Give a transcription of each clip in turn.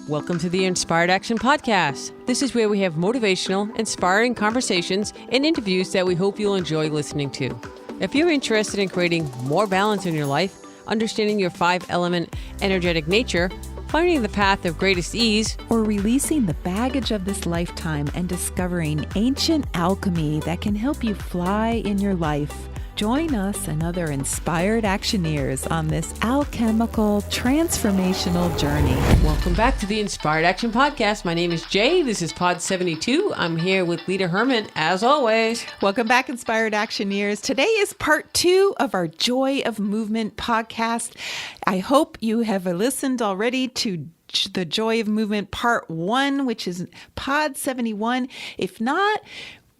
Welcome to the Inspired Action Podcast. This is where we have motivational, inspiring conversations and interviews that we hope you'll enjoy listening to. If you're interested in creating more balance in your life, understanding your 5-element energetic nature, finding the path of greatest ease, or releasing the baggage of this lifetime and discovering ancient alchemy that can help you fly in your life, join us and other inspired actioneers on this alchemical transformational journey. Welcome back to the Inspired Action Podcast. My name is Jay. This is Pod 72. I'm here with Lita Herman, as always. Welcome back, Inspired Actioneers. Today is part 2 of our Joy of Movement podcast. I hope you have listened already to the Joy of Movement part 1, which is Pod 71. If not,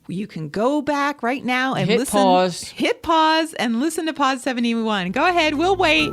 you can go back right now and hit pause and listen to Pod 71. Go ahead. We'll wait.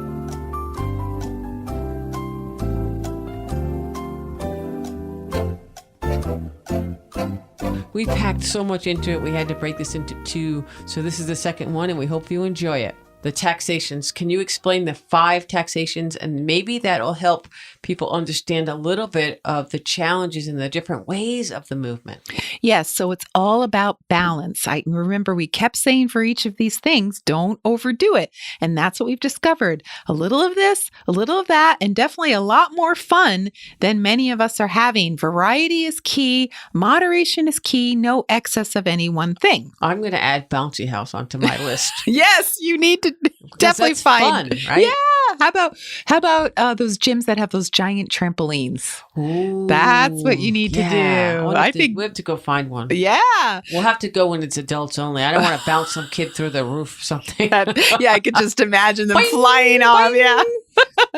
We packed so much into it. We had to break this into 2. So this is the second one, and we hope you enjoy it. The taxations. Can you explain the 5 taxations? And maybe that'll help people understand a little bit of the challenges and the different ways of the movement. Yes. So it's all about balance. I remember we kept saying for each of these things, don't overdo it. And that's what we've discovered. A little of this, a little of that, and definitely a lot more fun than many of us are having. Variety is key. Moderation is key. No excess of any one thing. I'm going to add bouncy house onto my list. Yes, you need to definitely find fun, right? Yeah. How about those gyms that have those giant trampolines? Ooh, that's what you need to do. I think we have to go find one. Yeah. We'll have to go when it's adults only. I don't want to bounce some kid through the roof or something. I could just imagine them boing, flying off. Boing. Yeah.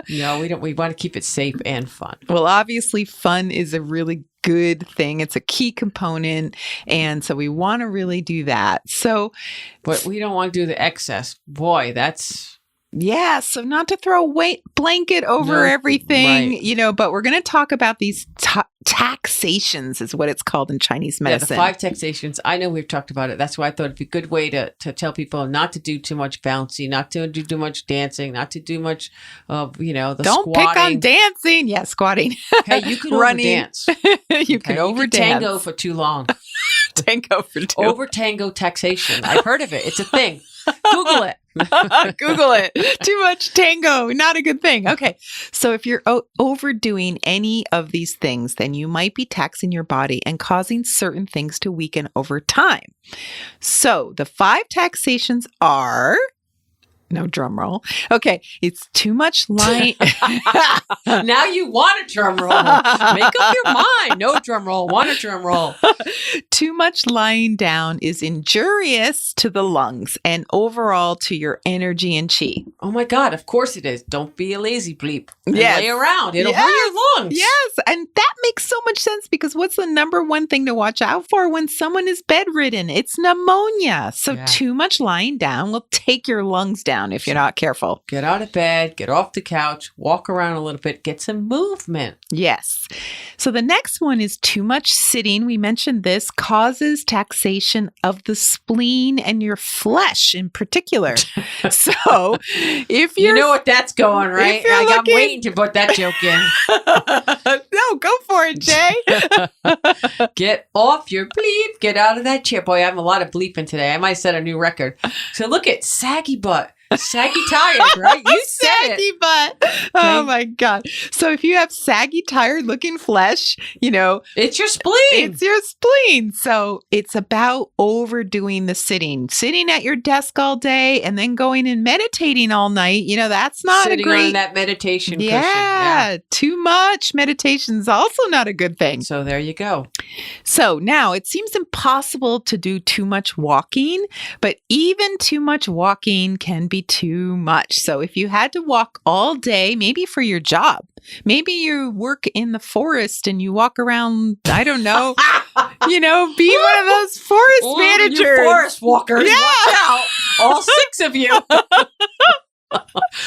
No, we don't. We want to keep it safe and fun. Well, obviously fun is a really good thing. It's a key component. And so we want to really do that. But we don't want to do the excess. Boy, that's... Yeah, so not to throw a blanket over everything, right. But we're going to talk about these taxations is what it's called in Chinese medicine. Yeah, the 5 taxations. I know we've talked about it. That's why I thought it'd be a good way to tell people not to do too much bouncy, not to do too much dancing, not to do much of, the Don't squatting. Pick on dancing. Yeah, squatting. Hey, you can dance. You can over dance. Tango for too long. Tango for too long. Over tango taxation. I've heard of it. It's a thing. Google it. Google it. Too much tango. Not a good thing. Okay. So if you're overdoing any of these things, then you might be taxing your body and causing certain things to weaken over time. So the 5 taxations are... No drum roll. Okay. It's too much lying. Now you want a drum roll. Make up your mind. No drum roll. Want a drum roll. Too much lying down is injurious to the lungs and overall to your energy and chi. Oh my God. Of course it is. Don't be a lazy bleep. Yes. Lay around. It'll hurt your lungs. Yes. And that makes so much sense because what's the number one thing to watch out for when someone is bedridden? It's pneumonia. So too much lying down will take your lungs down if you're not careful. Get out of bed, get off the couch, walk around a little bit, get some movement. Yes. So the next one is too much sitting. We mentioned this causes taxation of the spleen and your flesh in particular. So if you're... You know what that's going, right? I'm waiting to put that joke in. No, go for it, Jay. Get off your bleep. Get out of that chair. Boy, I have a lot of bleeping today. I might set a new record. So look at saggy butt. Saggy tired, right? You said saggy it. butt. Okay. Oh my God. So if you have saggy, tired looking flesh, it's your spleen. It's your spleen. So it's about overdoing the sitting at your desk all day and then going and meditating all night. That's not Sitting a great... on that meditation cushion. Yeah. Too much meditation is also not a good thing. So there you go. So now it seems impossible to do too much walking, but even too much walking can be too much. So if you had to walk all day, maybe for your job, maybe you work in the forest and you walk around, I don't know, be one of those forest managers. You forest walkers. Yeah. Watch out. All 6 of you.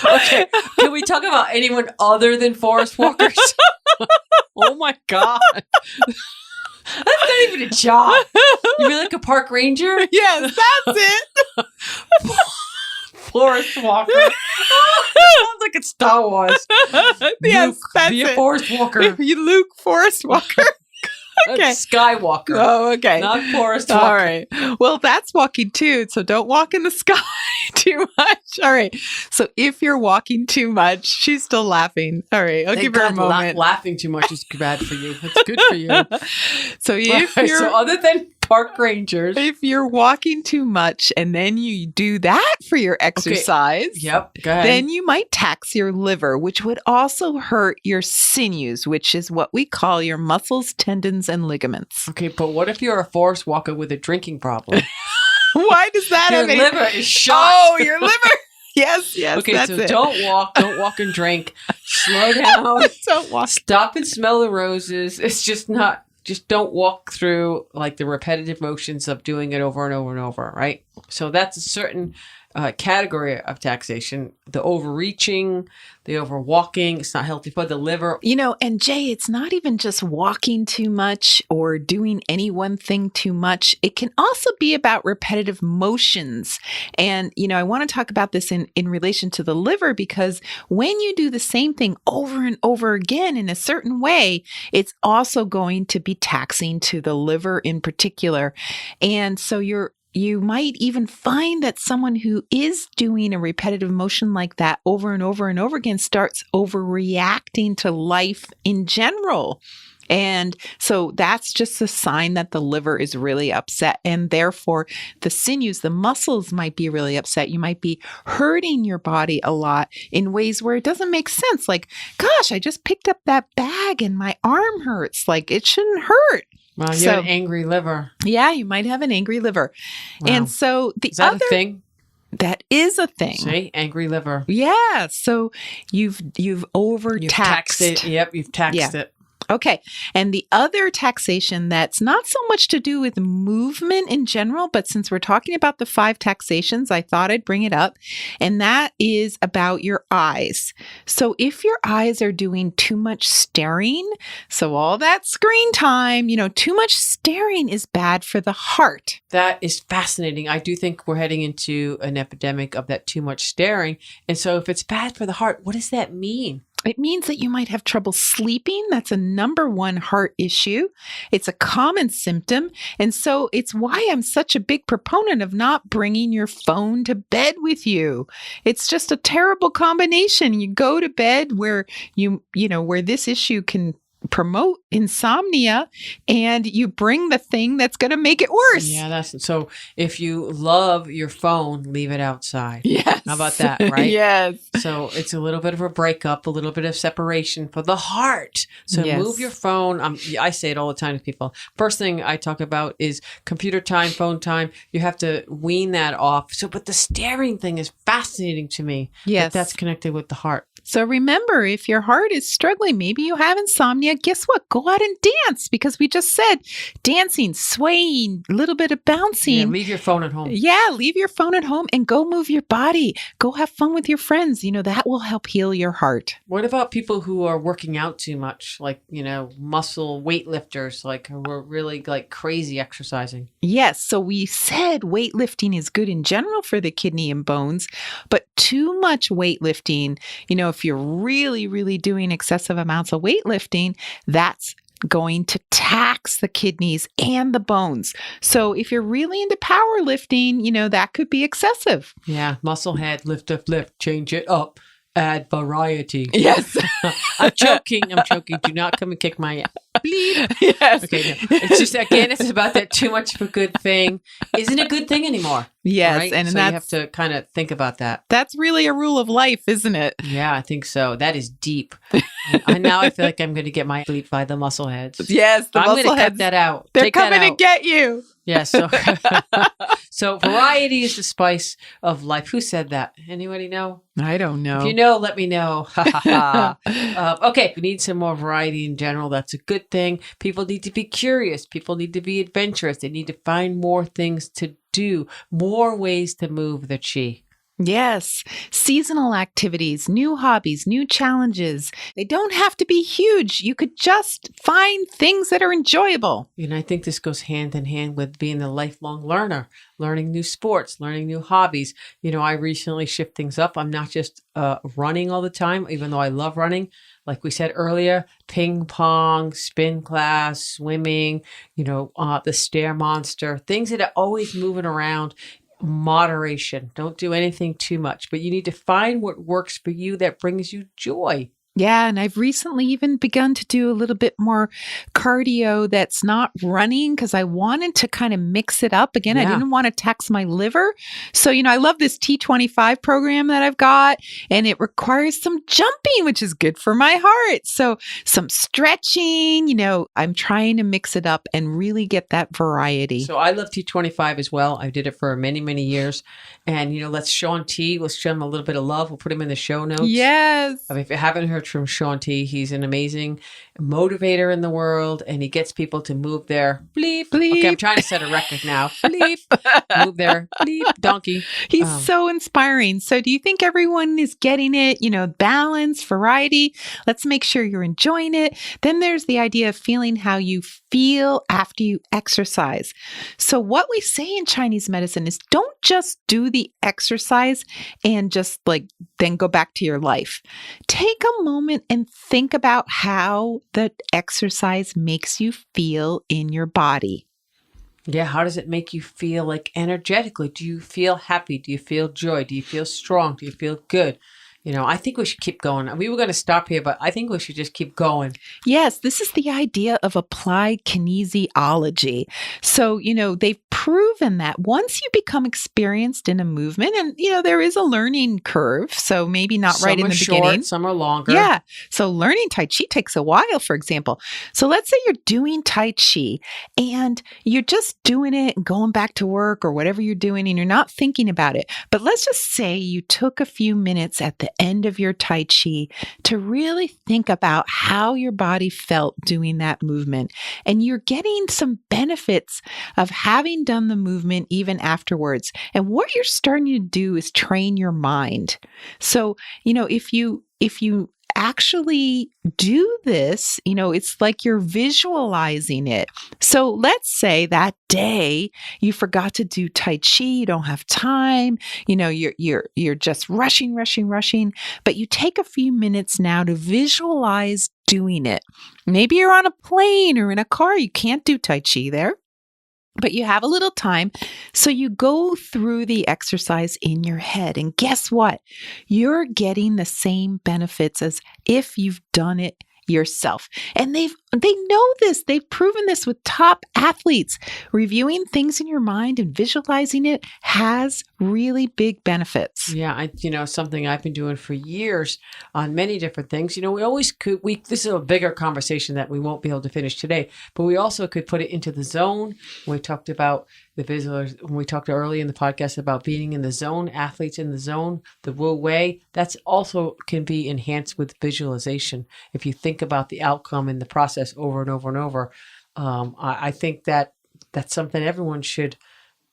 Okay. Can we talk about anyone other than forest walkers? Oh my God. That's not even a job. You mean like a park ranger? Yes, that's it. Forest walker. Sounds like it's Star Wars. Yes, Luke, that's be a it. forest walker. You Luke Forest Walker. Okay. That's Skywalker. Oh, okay. Not forest walker. All right. Well, that's walking too. So don't walk in the sky too much. All right. So if you're walking too much, she's still laughing. All right. I'll give her a moment. Laughing too much is bad for you. It's good for you. So if you're So other than park rangers. if you're walking too much and then you do that for your exercise, Yep. Go ahead. then you might tax your liver, which would also hurt your sinews, which is what we call your muscles, tendons, and ligaments. Okay, but what if you're a forest walker with a drinking problem? Why does that Your have any- liver is shot. Oh, your liver. Yes, Okay, that's so it. don't walk and drink. Slow down. Don't walk. Stop and smell the roses. It's just not, just don't walk through like the repetitive motions of doing it over and over and over, right? So that's a certain category of taxation. The overreaching, the overwalking, it's not healthy for the liver. You know, and Jay, it's not even just walking too much or doing any one thing too much. It can also be about repetitive motions. And, you know, I want to talk about this in relation to the liver, because when you do the same thing over and over again in a certain way, it's also going to be taxing to the liver in particular. And so you might even find that someone who is doing a repetitive motion like that over and over and over again starts overreacting to life in general. And so that's just a sign that the liver is really upset. And therefore, the sinews, the muscles might be really upset. You might be hurting your body a lot in ways where it doesn't make sense. Like, gosh, I just picked up that bag and my arm hurts. Like, it shouldn't hurt. Well, you have an angry liver. Yeah, you might have an angry liver. Wow. And so Is that a thing? That is a thing. See, angry liver. Yeah. So you've overtaxed. You've taxed it. Yep, you've taxed it. Okay. And the other taxation that's not so much to do with movement in general, but since we're talking about the 5 taxations, I thought I'd bring it up. And that is about your eyes. So if your eyes are doing too much staring, so all that screen time, you know, too much staring is bad for the heart. That is fascinating. I do think we're heading into an epidemic of that too much staring. And so if it's bad for the heart, what does that mean? It means that you might have trouble sleeping. That's a number 1 heart issue. It's a common symptom. And so it's why I'm such a big proponent of not bringing your phone to bed with you. It's just a terrible combination. You go to bed where where this issue can promote insomnia, and you bring the thing that's going to make it worse. Yeah, that's so. If you love your phone, leave it outside. Yes. How about that, right? Yes. So it's a little bit of a breakup, a little bit of separation for the heart. So Yes. move your phone. I say it all the time to people. First thing I talk about is computer time, phone time. You have to wean that off. So, but the staring thing is fascinating to me. Yes. That's connected with the heart. So remember, if your heart is struggling, maybe you have insomnia, guess what? Go out and dance, because we just said dancing, swaying, a little bit of bouncing. Yeah, leave your phone at home. Yeah, leave your phone at home and go move your body. Go have fun with your friends. You know, that will help heal your heart. What about people who are working out too much, like, muscle weightlifters, like who are really like crazy exercising? Yes. So we said weightlifting is good in general for the kidney and bones, but too much weightlifting, if you're really, really doing excessive amounts of weightlifting, that's going to tax the kidneys and the bones. So if you're really into powerlifting, that could be excessive. Yeah. Muscle head, lift, change it up. Add variety. Yes. I'm joking. Do not come and kick my ass. Bleed. Yes. Okay. No. It's just, again, it's about that too much of a good thing isn't a good thing anymore. Yes. Right? And so that's, you have to kind of think about that. That's really a rule of life, isn't it? Yeah, I think so. That is deep. Now I feel like I'm going to get my bleed by the muscle heads. Yes. The I'm muscle going to heads. cut that out. They're Take that coming to out. get you. Yeah, so variety is the spice of life. Who said that? Anybody know? I don't know. If you know, let me know. Okay, we need some more variety in general. That's a good thing. People need to be curious. People need to be adventurous. They need to find more things to do, more ways to move the chi. Yes, seasonal activities, new hobbies, new challenges. They don't have to be huge. You could just find things that are enjoyable. And I think this goes hand in hand with being a lifelong learner, learning new sports, learning new hobbies. I recently shift things up. I'm not just running all the time, even though I love running. Like we said earlier, ping pong, spin class, swimming, the stair monster, things that are always moving around. Moderation. Don't do anything too much, but you need to find what works for you that brings you joy. Yeah, and I've recently even begun to do a little bit more cardio that's not running because I wanted to kind of mix it up. Again, I Yeah. didn't want to tax my liver. So, I love this T25 program that I've got, and it requires some jumping, which is good for my heart. So, some stretching, I'm trying to mix it up and really get that variety. So I love T25 as well. I did it for many, many years. And, let's Sean T, let's show him a little bit of love. We'll put him in the show notes. Yes. I mean, if you haven't heard from Sean T, he's an amazing motivator in the world, and he gets people to move their bleep. Bleep. Okay, I'm trying to set a record now. Bleep. Move their bleep donkey. He's so inspiring. So do you think everyone is getting it? Balance, variety. Let's make sure you're enjoying it. Then there's the idea of feeling how you feel after you exercise. So what we say in Chinese medicine is don't just do the exercise and just then go back to your life. Take a moment and think about how the exercise makes you feel in your body. Yeah, how does it make you feel energetically? Do you feel happy? Do you feel joy? Do you feel strong? Do you feel good? I think we should keep going. We were going to stop here, but I think we should just keep going. Yes, this is the idea of applied kinesiology. So, they've proven that once you become experienced in a movement, and, there is a learning curve, so maybe not right in the beginning. Some are longer. Yeah. So learning Tai Chi takes a while, for example. So let's say you're doing Tai Chi and you're just doing it and going back to work or whatever you're doing and you're not thinking about it. But let's just say you took a few minutes at the end of your Tai Chi to really think about how your body felt doing that movement. And you're getting some benefits of having done the movement even afterwards. And what you're starting to do is train your mind. So, if you actually do this, it's like you're visualizing it. So let's say that day you forgot to do Tai Chi, you don't have time, you're just rushing, but you take a few minutes now to visualize doing it. Maybe you're on a plane or in a car, you can't do Tai Chi there, but you have a little time. So you go through the exercise in your head. And guess what? You're getting the same benefits as if you've done it yourself. And they know this. They've proven this with top athletes. Reviewing things in your mind and visualizing it has really big benefits. Yeah, something I've been doing for years on many different things. We always could, this is a bigger conversation that we won't be able to finish today, but we also could put it into the zone. We talked about the visitors, when we talked early in the podcast about being in the zone, athletes in the zone, the Wu Wei, that's also can be enhanced with visualization. If you think about the outcome in the process over and over and over, I think that's something everyone should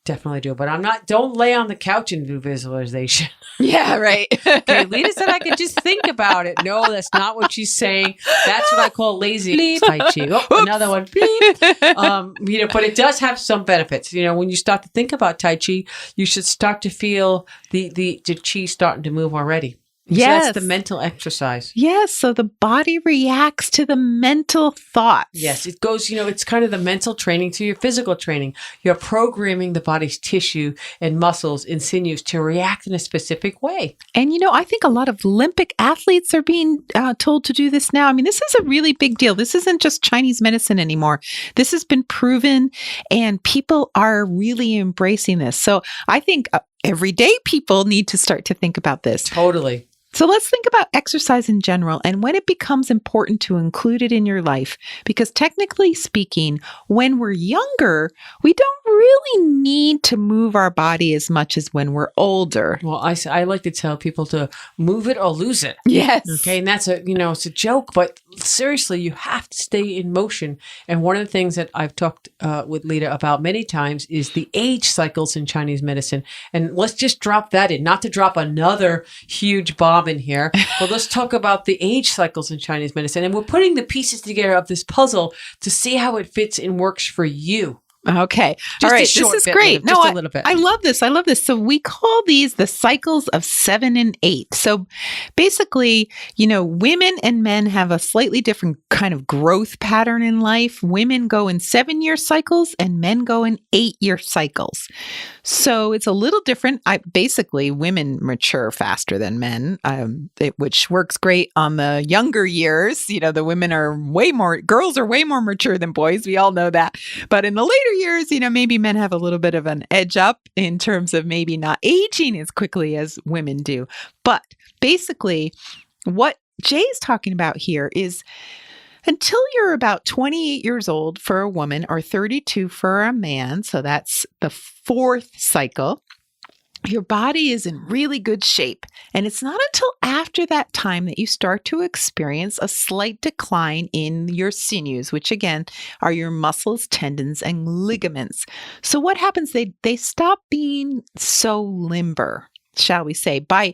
definitely do. But don't lay on the couch and do visualization. Yeah, right. Okay, Lita said I could just think about it. No, that's not what she's saying. That's what I call lazy Tai Chi. Oh, another one. But it does have some benefits. When you start to think about Tai Chi, you should start to feel the Chi starting to move already. So Yes. that's the mental exercise. Yes. So the body reacts to the mental thoughts. Yes. It goes, it's kind of the mental training to your physical training. You're programming the body's tissue and muscles and sinews to react in a specific way. And, I think a lot of Olympic athletes are being told to do this now. I mean, this is a really big deal. This isn't just Chinese medicine anymore. This has been proven and people are really embracing this. So I think everyday people need to start to think about this. Totally. So let's think about exercise in general and when it becomes important to include it in your life. Because technically speaking, when we're younger, we don't really need to move our body as much as when we're older. Well, I like to tell people to move it or lose it. Yes. Okay. And that's it's a joke, but seriously, you have to stay in motion. And one of the things that I've talked with Lita about many times is the age cycles in Chinese medicine. And let's just drop that in, not to drop another huge bomb in here, but let's talk about the age cycles in Chinese medicine. And we're putting the pieces together of this puzzle to see how it fits and works for you. Okay. Just all right. a short This is bit, great. Lita, just a little bit. I love this. I love this. So we call these the cycles of 7 and 8. So basically, women and men have a slightly different kind of growth pattern in life. Women go in 7-year cycles and men go in 8-year cycles. So it's a little different. Basically, women mature faster than men, which works great on the younger years. The women girls are way more mature than boys. We all know that. But in the later years, maybe men have a little bit of an edge up in terms of maybe not aging as quickly as women do. But basically, what Jay's talking about here is until you're about 28 years old for a woman or 32 for a man, so that's the 4th cycle, your body is in really good shape. And it's not until after that time that you start to experience a slight decline in your sinews, which again are your muscles, tendons, and ligaments. So what happens? They stop being so limber, shall we say, but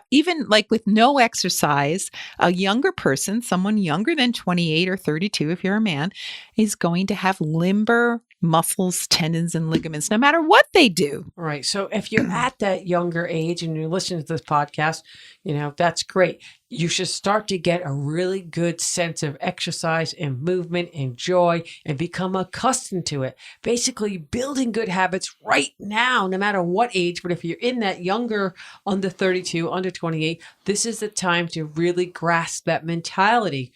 even like with no exercise, a younger person, someone younger than 28 or 32, if you're a man, is going to have limber muscles, tendons, and ligaments, no matter what they do. Right. So if you're at that younger age and you're listening to this podcast, that's great. You should start to get a really good sense of exercise and movement and joy and become accustomed to it. Basically building good habits right now, no matter what age. But if you're in that younger, under 32, under 28, this is the time to really grasp that mentality.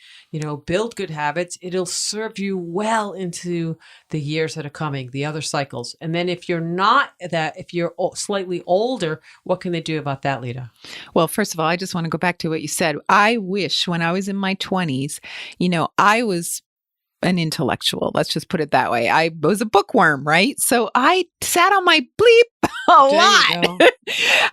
Build good habits. It'll serve you well into the years that are coming, the other cycles. And then if you're not that, if you're slightly older, what can they do about that, Lita? Well, first of all, I just want to go back to what you said. I wish when I was in my 20s, I was an intellectual. Let's just put it that way. I was a bookworm, right? So I sat on my bleep a lot.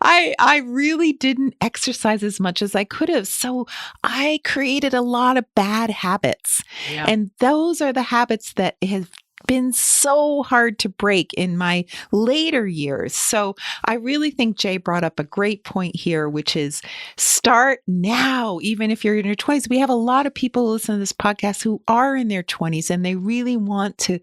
I really didn't exercise as much as I could have. So I created a lot of bad habits. Yeah. And those are the habits that have been so hard to break in my later years. So I really think Jay brought up a great point here, which is start now, even if you're in your 20s. We have a lot of people who listen to this podcast who are in their 20s and they really want to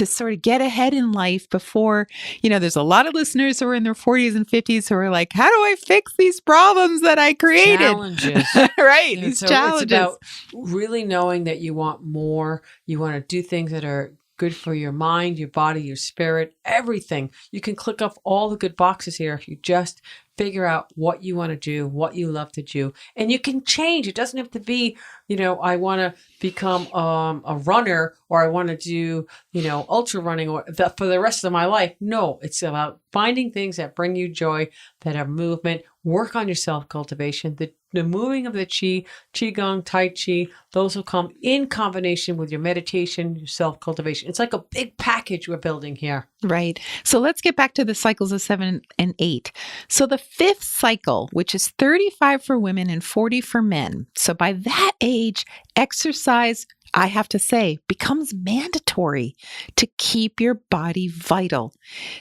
sort of get ahead in life before, there's a lot of listeners who are in their 40s and 50s who are like, how do I fix these problems that I created? Challenges. Right. And these so challenges. It's about really knowing that you want more. You want to do things that are good for your mind, your body, your spirit, everything. You can click off all the good boxes here if you just figure out what you want to do, what you love to do, and you can change. It doesn't have to be, I want to become a runner or I want to do, ultra running or for the rest of my life. No, it's about finding things that bring you joy, that are movement. Work on your self-cultivation. The moving of the qigong, tai chi, those will come in combination with your meditation, your self-cultivation. It's like a big package we're building here. Right. So let's get back to the cycles of 7 and 8. So the 5th cycle, which is 35 for women and 40 for men. So by that age, exercise, I have to say, becomes mandatory to keep your body vital.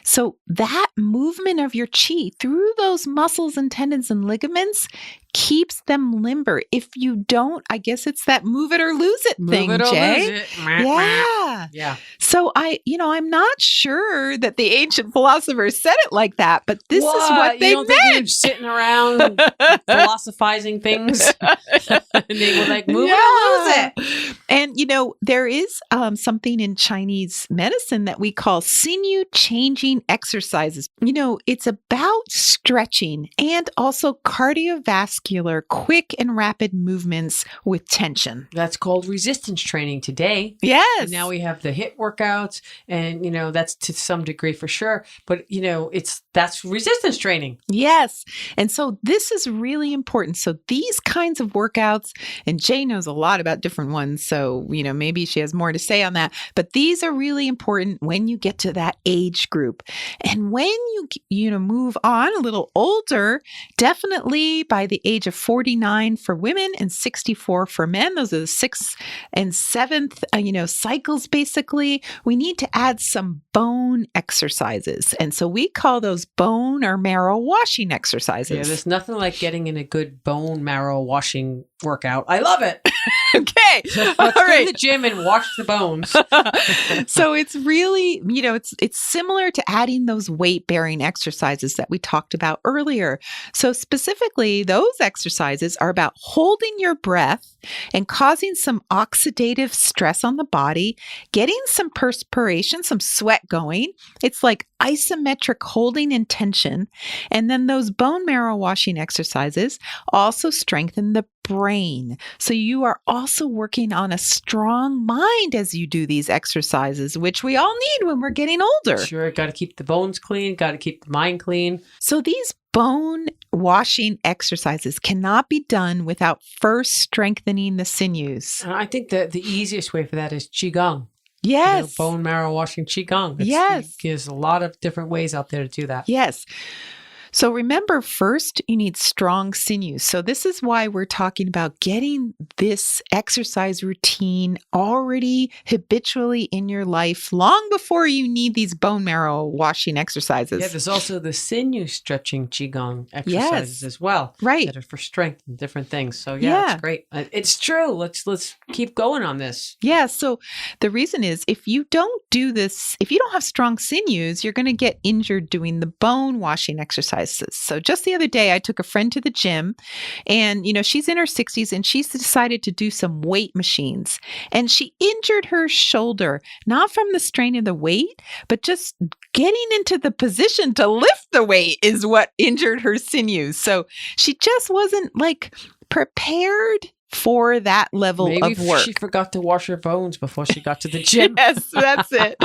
So that movement of your chi through those muscles and tendons and ligaments keeps them limber. If you don't, I guess it's that move it or lose it thing, Jay. Lose it. Yeah. So I'm not sure that the ancient philosophers said it like that, but this is what they meant. Think you're sitting around philosophizing things, and they were like, move it or lose it. And there is something in Chinese medicine that we call sinew changing exercises. It's about stretching and also cardiovascular, quick and rapid movements with tension. That's called resistance training today. Yes. And now we have the HIIT workouts and, that's to some degree for sure. But, that's resistance training. Yes. And so this is really important. So these kinds of workouts, and Jay knows a lot about different ones. So, maybe she has more to say on that. But these are really important when you get to that age group. And when you move on a little older, definitely by the age of 49 for women and 64 for men, those are the 6th and 7th, cycles, basically, we need to add some bone exercises. And so we call those bone or marrow washing exercises. Yeah, there's nothing like getting in a good bone marrow washing workout. I love it. Okay. Let's go to the gym and wash the bones. So it's really, it's similar to adding those weight-bearing exercises that we talked about earlier. So specifically, those exercises are about holding your breath and causing some oxidative stress on the body, getting some perspiration, some sweat going. It's like isometric holding in tension. And then those bone marrow washing exercises also strengthen the brain. So you are also working on a strong mind as you do these exercises, which we all need when we're getting older. Sure, got to keep the bones clean, got to keep the mind clean. So these bone washing exercises cannot be done without first strengthening the sinews. I think that the easiest way for that is Qigong. Yes. Bone marrow washing Qigong. Yes. There's a lot of different ways out there to do that. Yes. So remember, first, you need strong sinews. So this is why we're talking about getting this exercise routine already habitually in your life long before you need these bone marrow washing exercises. Yeah, there's also the sinew stretching Qigong exercises as well. Right. That are for strength and different things. So yeah, it's great. It's true. Let's keep going on this. Yeah. So the reason is if you don't do this, if you don't have strong sinews, you're going to get injured doing the bone washing exercises. So just the other day, I took a friend to the gym and, she's in her 60s and she's decided to do some weight machines and she injured her shoulder, not from the strain of the weight, but just getting into the position to lift the weight is what injured her sinews. So she just wasn't prepared for that level of work. She forgot to wash her bones before she got to the gym. Yes, that's it.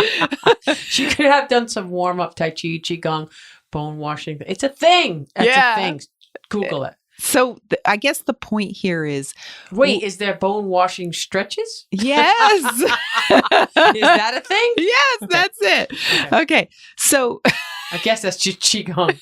She could have done some warm-up Tai Chi, Qigong, bone washing. It's a thing. It's a thing. Google it. So I guess the point here is... Wait, is there bone washing stretches? Yes. Is that a thing? Yes, that's it. Okay. So... I guess that's just Qigong.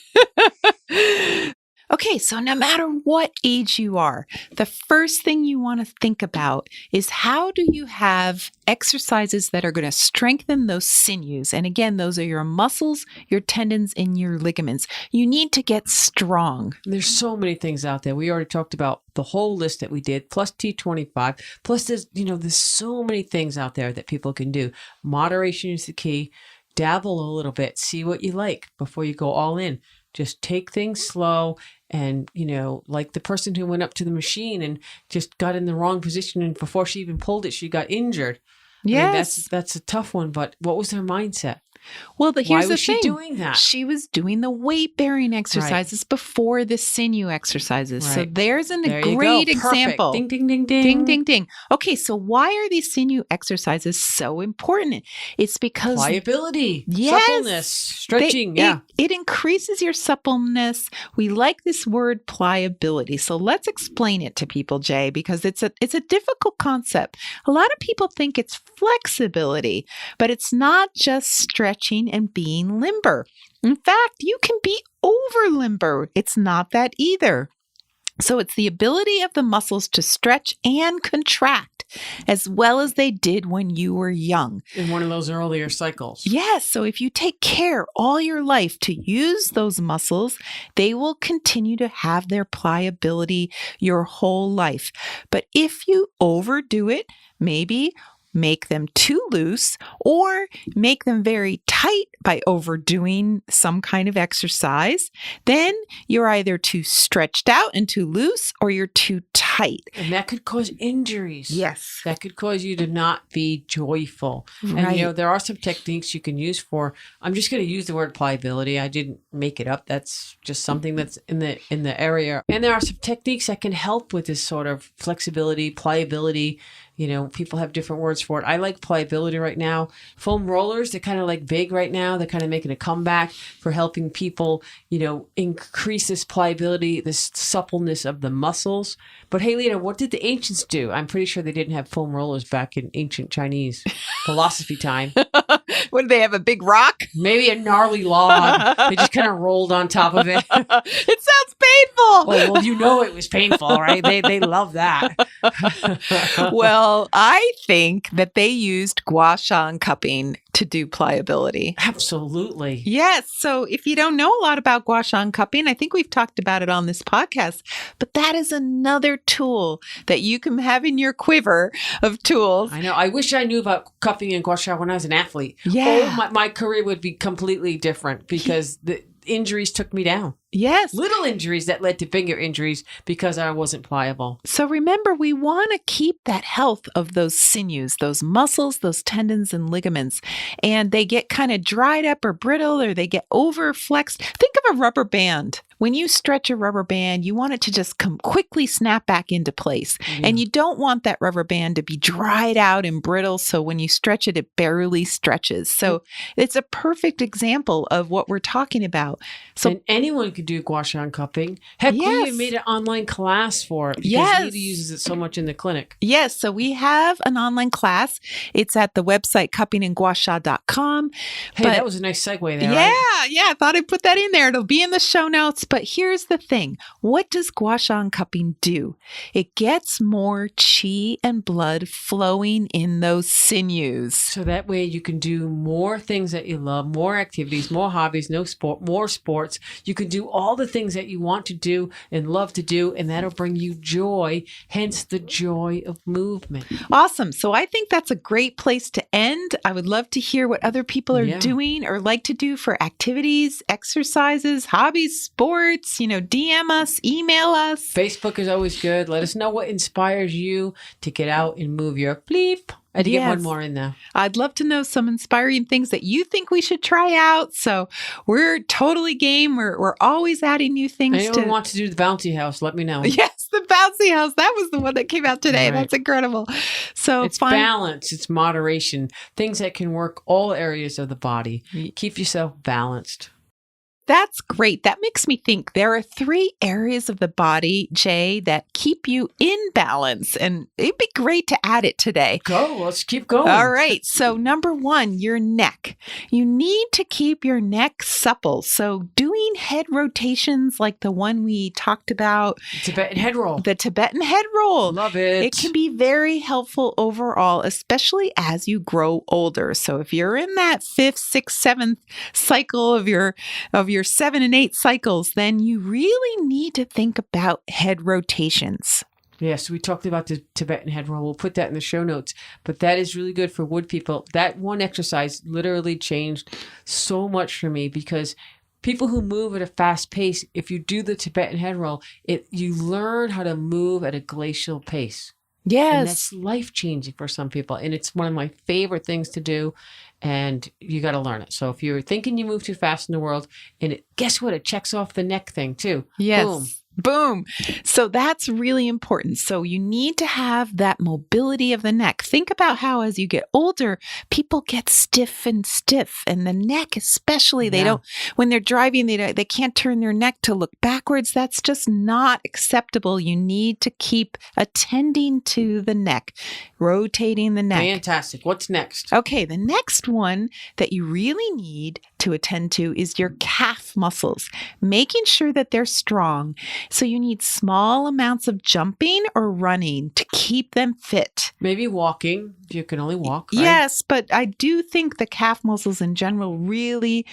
Okay, so no matter what age you are, the first thing you want to think about is how do you have exercises that are going to strengthen those sinews? And again, those are your muscles, your tendons, and your ligaments. You need to get strong. There's so many things out there. We already talked about the whole list that we did, plus T25. Plus there's so many things out there that people can do. Moderation is the key. Dabble a little bit. See what you like before you go all in. Just take things slow and, like the person who went up to the machine and just got in the wrong position and before she even pulled it, she got injured. Yes. I mean, that's a tough one, but what was her mindset? Well, here's Why the was thing. she doing that? She was doing the weight-bearing exercises before the sinew exercises. Right. So there's a great example. Ding, ding, ding, ding. Ding, ding, ding. Okay, so why are these sinew exercises so important? It's because... Pliability, suppleness, stretching, It increases your suppleness. We like this word pliability. So let's explain it to people, Jay, because it's a difficult concept. A lot of people think it's flexibility, but it's not just stretching and being limber. In fact, you can be over limber. It's not that either. So it's the ability of the muscles to stretch and contract as well as they did when you were young. In one of those earlier cycles. Yes. So if you take care all your life to use those muscles, they will continue to have their pliability your whole life. But if you overdo it, maybe make them too loose or make them very tight by overdoing some kind of exercise, then you're either too stretched out and too loose or you're too tight. And that could cause injuries. Yes. That could cause you to not be joyful. Right. And, there are some techniques you can use for, I'm just going to use the word pliability. I didn't make it up. That's just something that's in the area. And there are some techniques that can help with this sort of flexibility, pliability, People have different words for it. I like pliability right now. Foam rollers, they're kind of like big right now. They're kind of making a comeback for helping people, increase this pliability, this suppleness of the muscles. But hey, Lena, what did the ancients do? I'm pretty sure they didn't have foam rollers back in ancient Chinese philosophy time. What, did they have a big rock? Maybe a gnarly log. They just kind of rolled on top of it. It sounds painful. Oh, well, it was painful, right? They love that. Well, I think that they used gua sha cupping to do pliability. Absolutely. Yes. So if you don't know a lot about gua sha cupping, I think we've talked about it on this podcast, but that is another tool that you can have in your quiver of tools. I know. I wish I knew about cupping and gua sha when I was an athlete. Yeah. Oh, my career would be completely different because the injuries took me down. Yes. Little injuries that led to bigger injuries because I wasn't pliable. So remember, we want to keep that health of those sinews, those muscles, those tendons and ligaments, and they get kind of dried up or brittle or they get overflexed. Think of a rubber band. When you stretch a rubber band, you want it to just come quickly snap back into place. Yeah. And you don't want that rubber band to be dried out and brittle. So when you stretch it, it barely stretches. So it's a perfect example of what we're talking about. So and anyone could do gua sha cupping. Heck, we even made an online class for it because Lita uses it so much in the clinic. Yes. So we have an online class. It's at the website cuppingandguasha.com. Hey, that was a nice segue there. Yeah. Right? Yeah. I thought I'd put that in there. It'll be in the show notes. But here's the thing. What does gua sha cupping do? It gets more qi and blood flowing in those sinews. So that way you can do more things that you love, more activities, more hobbies, more sports. You can do all the things that you want to do and love to do, and that'll bring you joy, hence the joy of movement. Awesome. So I think that's a great place to end. I would love to hear what other people are doing or like to do for activities, exercises, hobbies, sports. DM us, email us. Facebook is always good. Let us know what inspires you to get out and move your bleep. I had to get one more in there. I'd love to know some inspiring things that you think we should try out. So we're totally game. We're always adding new things. Anyone want to do the bouncy house, let me know. Yes, the bouncy house. That was the one that came out today. Right. That's incredible. So it's balance. It's moderation. Things that can work all areas of the body. Keep yourself balanced. That's great. That makes me think there are 3 areas of the body, Jay, that keep you in balance. And it'd be great to add it today. Let's keep going. All right. So number 1, your neck. You need to keep your neck supple. So doing head rotations like the one we talked about. Tibetan head roll. The Tibetan head roll. Love it. It can be very helpful overall, especially as you grow older. So if you're in that 5th, 6th, 7th cycle of your 7 and 8 cycles, then you really need to think about head rotations. Yes, we talked about the Tibetan head roll. We'll put that in the show notes. But that is really good for wood people. That one exercise literally changed so much for me because people who move at a fast pace, if you do the Tibetan head roll, you learn how to move at a glacial pace. Yes. And that's life-changing for some people. And it's one of my favorite things to do. And you got to learn it. So if you're thinking you move too fast in the world, guess what? It checks off the neck thing too. Yes. Boom. So that's really important. So you need to have that mobility of the neck. Think about how as you get older, people get stiff and the neck especially, when they're driving, they can't turn their neck to look backwards. That's just not acceptable. You need to keep attending to the neck, rotating the neck. Fantastic. What's next? Okay. The next one that you really need to attend to is your calf muscles, making sure that they're strong. So you need small amounts of jumping or running to keep them fit. Maybe walking, if you can only walk. Right? Yes, but I do think the calf muscles in general really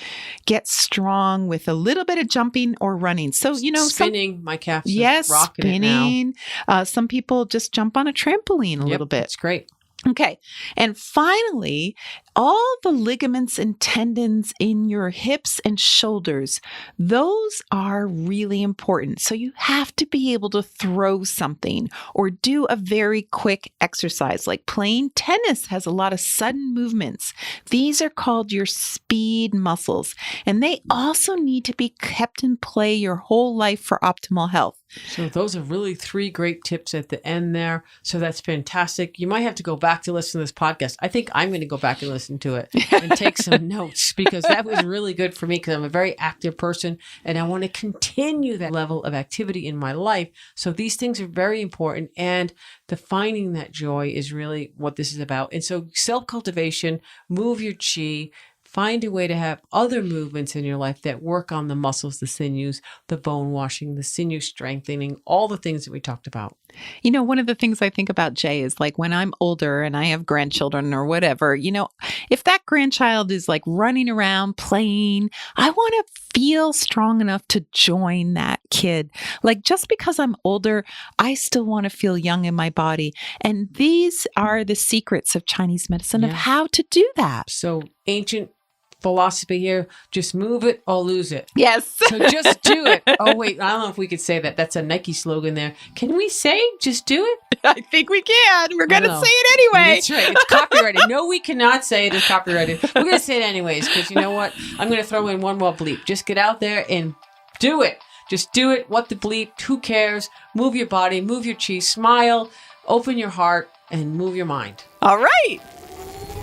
get strong with a little bit of jumping or running. So, spinning, my calves yes, rocking spinning. It now. Some people just jump on a trampoline a little bit. It's great. Okay. And finally, all the ligaments and tendons in your hips and shoulders, those are really important. So you have to be able to throw something or do a very quick exercise. Like playing tennis has a lot of sudden movements. These are called your speed muscles, and they also need to be kept in play your whole life for optimal health. So those are really 3 great tips at the end there. So that's fantastic. You might have to go back to listen to this podcast. I think I'm going to go back and listen to it and take some notes because that was really good for me because I'm a very active person and I want to continue that level of activity in my life. So these things are very important, and defining that joy is really what this is about. And so self-cultivation, move your chi, find a way to have other movements in your life that work on the muscles, the sinews, the bone washing, the sinew strengthening, all the things that we talked about. You know, one of the things I think about, Jay, is like when I'm older and I have grandchildren or whatever, you know, if that grandchild is like running around playing, I want to feel strong enough to join that kid. Like just because I'm older, I still want to feel young in my body. And these are the secrets of Chinese medicine of how to do that. So ancient philosophy here, just move it or lose it. Yes. So just do it. Oh, wait, I don't know if we could say that. That's a Nike slogan there. Can we say just do it? I think we can. We're going to say it anyway. That's right. It's copyrighted. No, we cannot say it is copyrighted. We're going to say it anyways because you know what? I'm going to throw in one more bleep. Just get out there and do it. Just do it. What the bleep? Who cares? Move your body, move your chi, smile, open your heart, and move your mind. All right.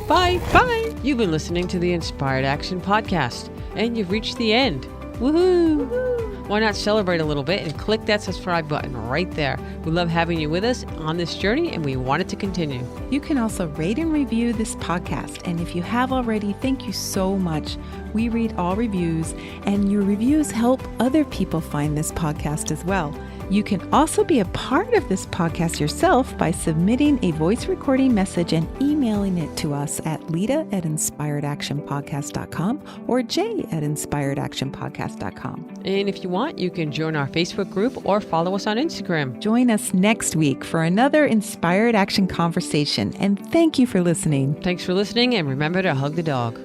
Bye. Bye. You've been listening to the Inspired Action Podcast, and you've reached the end. Woohoo! Woohoo. Why not celebrate a little bit and click that subscribe button right there. We love having you with us on this journey, and we want it to continue. You can also rate and review this podcast. And if you have already, thank you so much. We read all reviews, and your reviews help other people find this podcast as well. You can also be a part of this podcast yourself by submitting a voice recording message and emailing it to us at Lita@inspiredactionpodcast.com or Jay@inspiredactionpodcast.com. And if you want, you can join our Facebook group or follow us on Instagram. Join us next week for another Inspired Action conversation. And thank you for listening. Thanks for listening, and remember to hug the dog.